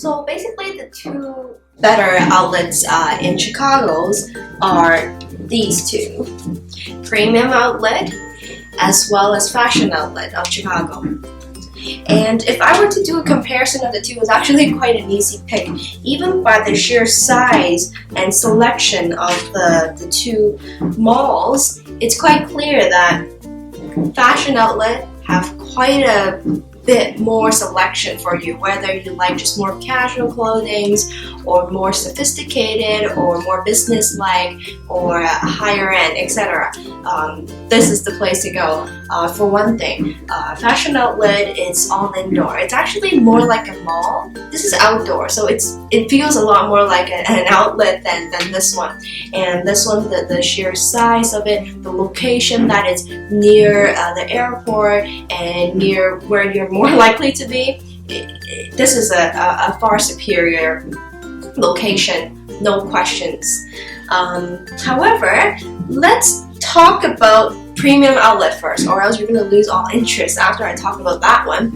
So basically the two better outlets in Chicago's are these two. Premium Outlet as well as Fashion Outlet of Chicago. And if I were to do a comparison of the two, it's actually quite an easy pick. Even by the sheer size and selection of the two malls, it's quite clear that Fashion Outlet have quite a bit more selection for you, whether you like just more casual clothing or more sophisticated or more business-like or higher end, etc. This is the place to go. For one thing, Fashion Outlet is all indoor. It's actually more like a mall. This is outdoor, so it feels a lot more like an outlet than this one. And this one, the sheer size of it, the location that it's near the airport and near where you're more likely to be, this is a far superior location, no questions. However, let's talk about Premium Outlet first, or else you're going to lose all interest after I talk about that one.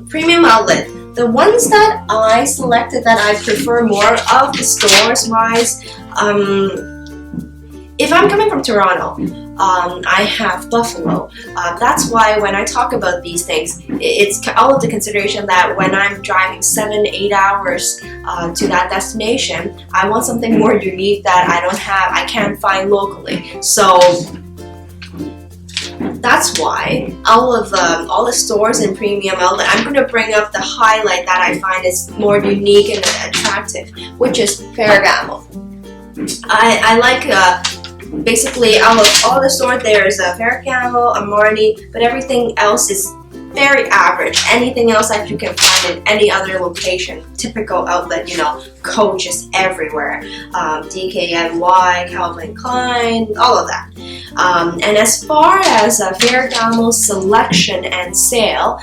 Premium Outlet, the ones that I selected that I prefer more of the stores wise, if I'm coming from Toronto, I have Buffalo. That's why when I talk about these things, it's all of the consideration that when I'm driving 7-8 hours to that destination, I want something more unique that I can't find locally. So that's why all the stores in Premium Outlet, I'm going to bring up the highlight that I find is more unique and attractive, which is Ferragamo. I like basically out of all the stores there's Ferragamo, Armani, but everything else is very average. Anything else that you can find in any other location, typical outlet, Coach is everywhere, DKNY, Calvin Klein, all of that. And as far as Ferragamo's selection and sale,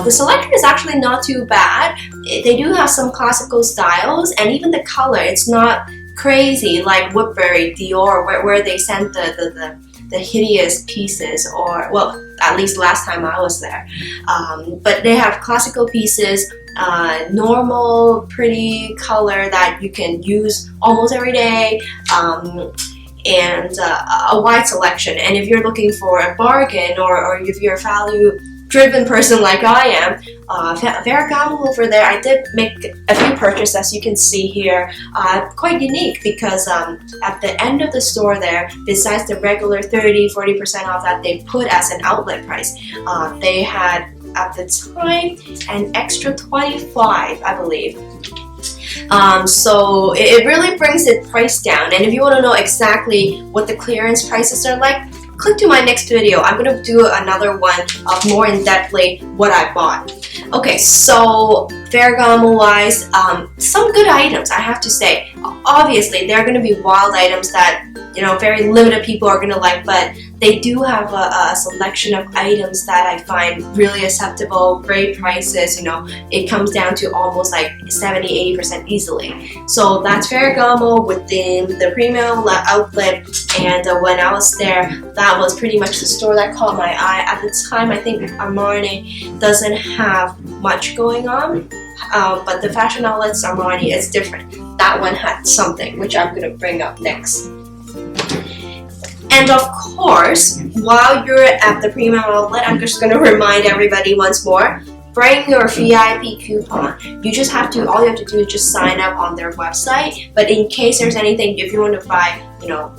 the selection is actually not too bad. They do have some classical styles, and even the color, it's not crazy like Woodbury, Dior, where they sent the hideous pieces, or well, at least last time I was there. But they have classical pieces, normal, pretty color that you can use almost every day, and a wide selection. And if you're looking for a bargain, or if you're a value-driven person like I am, Ferragamo over there, I did make a few purchases, as you can see here, quite unique because at the end of the store there, besides the regular 30-40% off that they put as an outlet price, they had at the time an extra 25, I believe. So it really brings the price down. And if you want to know exactly what the clearance prices are like, click to my next video. I'm going to do another one of more in-depthly what I bought. Okay, so Ferragamo wise, some good items, I have to say. Obviously, there are going to be wild items that very limited people are going to like, but they do have a selection of items that I find really acceptable, great prices. It comes down to almost like 70-80% easily. So that's Ferragamo within the Premium Outlet, and when I was there, that was pretty much the store that caught my eye. At the time, I think Armani doesn't have much going on, but the Fashion Outlets Armani is different. That one had something, which I'm going to bring up next. And of course, while you're at the Premium Outlet, I'm just going to remind everybody once more, bring your VIP coupon. All you have to do is just sign up on their website. But in case there's anything, if you want to buy,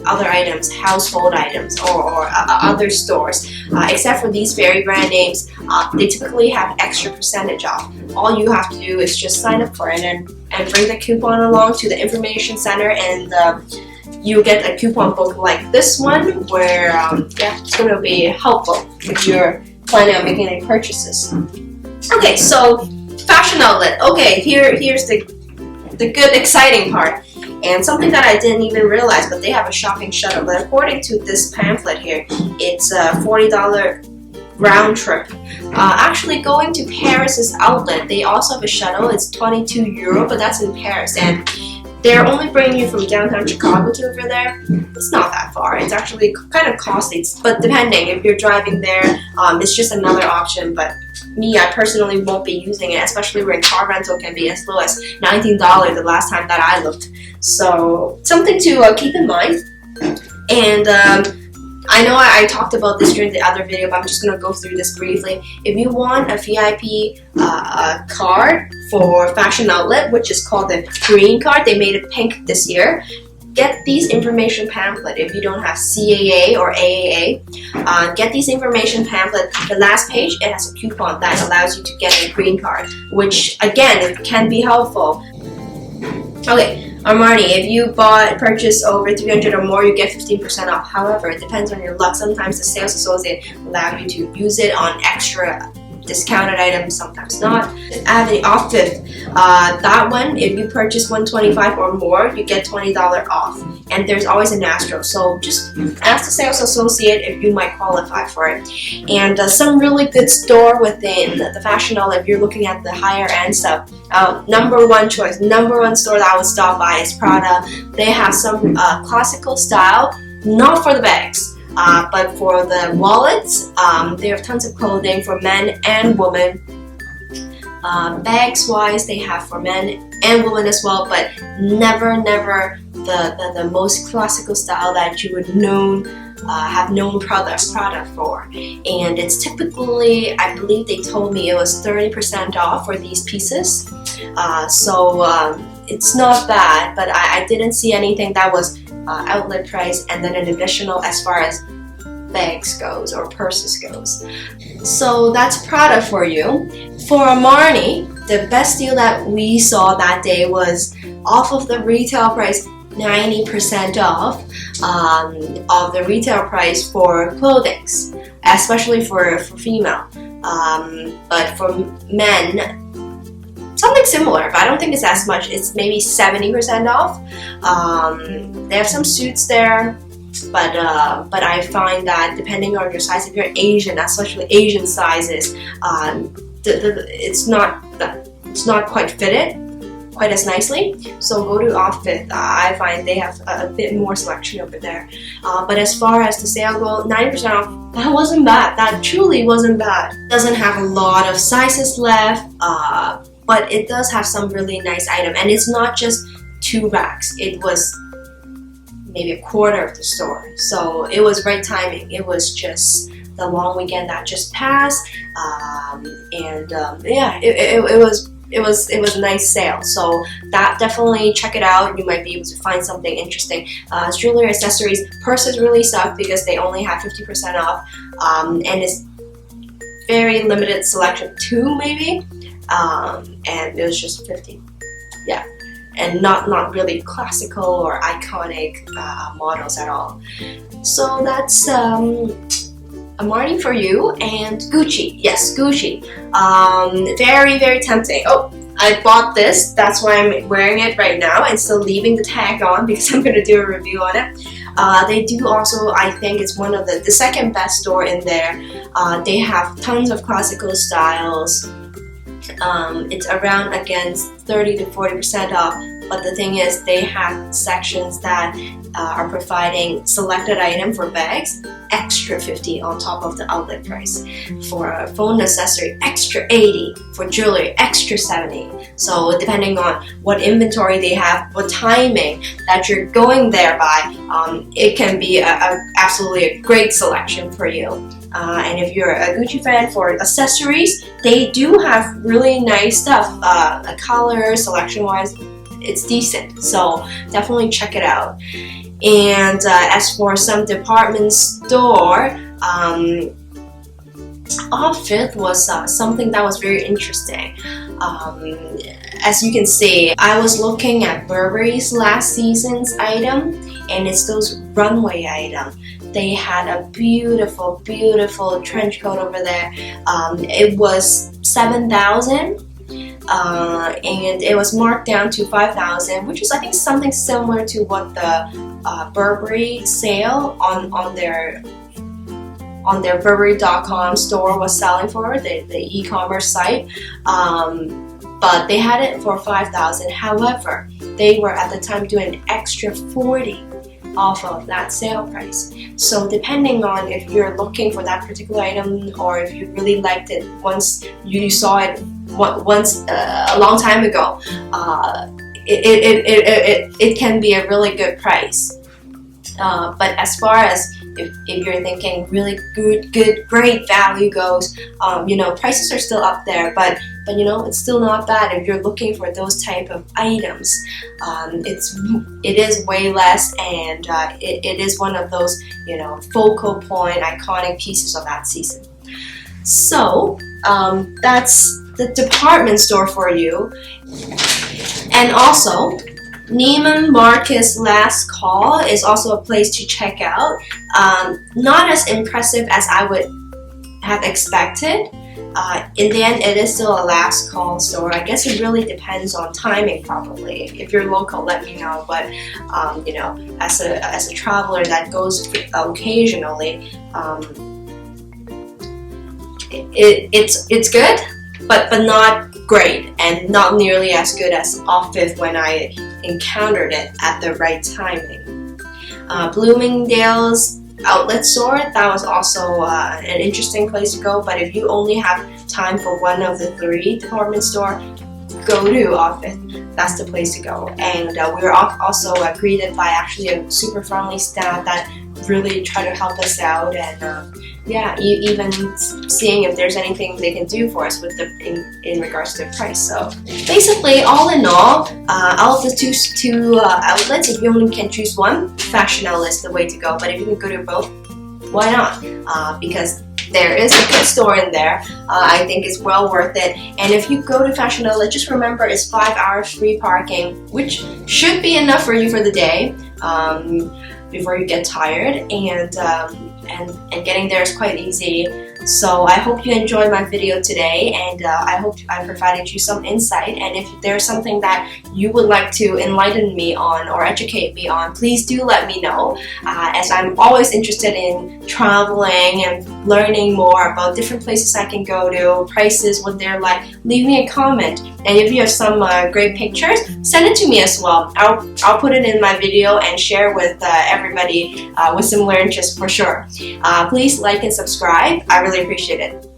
other items, household items, or other stores, except for these very brand names, they typically have extra percentage off. All you have to do is just sign up for it and bring the coupon along to the information center, and you get a coupon book like this one, where it's going to be helpful if you're planning on making any purchases. Okay, so Fashion Outlet. Okay, here's the good, exciting part, and something that I didn't even realize, but they have a shopping shuttle. But according to this pamphlet here, it's a $40 round trip. Actually, going to Paris's outlet, they also have a shuttle. It's €22, but that's in Paris, and they're only bringing you from downtown Chicago to over there. It's not that far. It's actually kind of costly, but depending if you're driving there, it's just another option. But me, I personally won't be using it, especially when car rental can be as low as $19 the last time that I looked. So something to keep in mind. And I know I talked about this during the other video, but I'm just going to go through this briefly. If you want a VIP card for Fashion Outlet, which is called the green card, they made it pink this year. Get these information pamphlet if you don't have CAA or AAA. Get these information pamphlet. The last page, it has a coupon that allows you to get a green card, which again, it can be helpful. Okay. Armani, if you purchase over 300 or more, you get 15% off. However, it depends on your luck. Sometimes the sales associate allow you to use it on extra discounted items, sometimes not. I have an off fifth. That one, if you purchase 125 or more, you get $20 off. And there's always an Astro, so just ask the sales associate if you might qualify for it. And some really good store within the Fashion Outlet, if you're looking at the higher end stuff. Number one choice, number one store that I would stop by is Prada. They have some classical style, not for the bags. But for the wallets, they have tons of clothing for men and women. Bags wise, they have for men and women as well, but never the most classical style that you would have known Prada for. And it's typically, I believe they told me it was 30% off for these pieces. So it's not bad, but I didn't see anything that was outlet price and then an additional as far as bags goes or purses goes. So that's Prada for you. For Armani, the best deal that we saw that day was off of the retail price, 90% off of the retail price for clothing, especially for female. But for men, something similar, but I don't think it's as much. It's maybe 70% off. They have some suits there, but I find that depending on your size, if you're Asian, especially Asian sizes, it's not quite fitted quite as nicely. So go to Off Fifth. I find they have a bit more selection over there. But as far as the sale goes, 90% off, that wasn't bad. That truly wasn't bad. Doesn't have a lot of sizes left. But it does have some really nice item, and it's not just 2 racks. It was maybe a quarter of the store, so it was right timing. It was just the long weekend that just passed, yeah, it was a nice sale. So that definitely check it out. You might be able to find something interesting. Jewelry, accessories, purses really suck because they only have 50% off, and it's very limited selection too, maybe. And it was just 50, yeah, and not really classical or iconic models at all. So that's Armani for you. And Gucci, yes, Gucci, very tempting. Oh, I bought this, that's why I'm wearing it right now and still leaving the tag on because I'm going to do a review on it. They do also, I think it's one of the second best store in there. They have tons of classical styles. It's around against 30 to 40% off, but the thing is they have sections that are providing selected item for bags, extra 50 on top of the outlet price. For a phone accessory, extra 80. For jewelry, extra 70. So depending on what inventory they have, what timing that you're going there by, it can be absolutely a great selection for you. And if you're a Gucci fan, for accessories, they do have really nice stuff. Color, selection-wise, it's decent. So definitely check it out. And as for some department store, Off Fifth was something that was very interesting. As you can see, I was looking at Burberry's last season's item, and it's those runway items. They had a beautiful trench coat over there. It was $7,000, and it was marked down to $5,000, which is I think something similar to what the Burberry sale on their Burberry.com store was selling for, the e-commerce site. but they had it for 5,000. However, they were at the time doing an extra 40 off of that sale price. So depending on if you're looking for that particular item or if you really liked it once you saw it once a long time ago, it can be a really good price. But as far as if you're thinking really good, great value goes, you know, prices are still up there, but you know, it's still not bad if you're looking for those type of items. It is way less, and it is one of those, you know, focal point, iconic pieces of that season. So that's the department store for you. And also, Neiman Marcus Last Call is also a place to check out. Not as impressive as I would have expected. In the end, it is still a last call store. I guess it really depends on timing, probably. If you're local, let me know. But you know, as a traveler that goes occasionally, it's good, but not great, and not nearly as good as Off-Fifth when I encountered it at the right timing. Bloomingdale's outlet store, that was also an interesting place to go, but if you only have time for one of the 3 department store, go to Off-Fifth. That's the place to go. And we were also greeted by actually a super friendly staff that really try to help us out, and yeah, even seeing if there's anything they can do for us with in regards to the price. So basically, all in all of the two outlets, if you only can choose one, Fashionella is the way to go. But if you can go to both, why not? Because there is a good store in there. I think it's well worth it. And if you go to Fashionella, just remember it's 5 hours free parking, which should be enough for you for the day. Before you get tired, and getting there is quite easy. So I hope you enjoyed my video today, and I hope I provided you some insight. And if there's something that you would like to enlighten me on or educate me on, please do let me know, as I'm always interested in traveling and learning more about different places I can go to, prices, what they're like. Leave me a comment, and if you have some great pictures, send it to me as well. I'll put it in my video and share with everybody with similar interests for sure. Please like and subscribe. I really appreciate it.